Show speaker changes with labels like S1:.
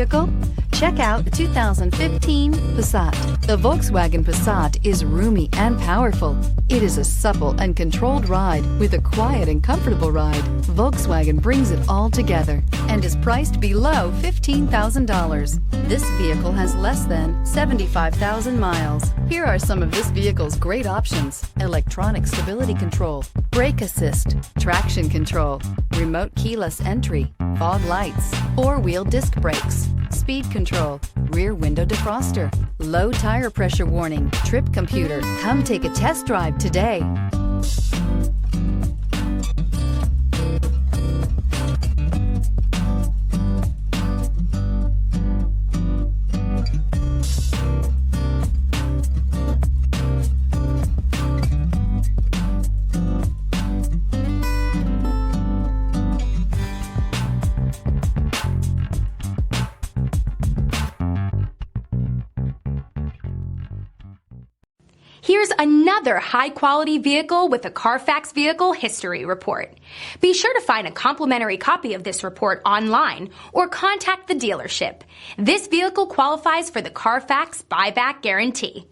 S1: vehicle? Check out the 2015 Passat. The Volkswagen Passat is roomy and powerful. It is a supple and controlled ride with a quiet and comfortable ride. Volkswagen brings it all together and is priced below $15,000. This vehicle has less than 75,000 miles. Here are some of this vehicle's great options: electronic stability control, brake assist, traction control, remote keyless entry, fog lights, four-wheel disc brakes, speed control, rear window defroster, low tire pressure warning, trip computer. Come take a test drive today.
S2: Here's another high-quality vehicle with a Carfax Vehicle History Report. Be sure to find a complimentary copy of this report online or contact the dealership. This vehicle qualifies for the Carfax Buyback Guarantee.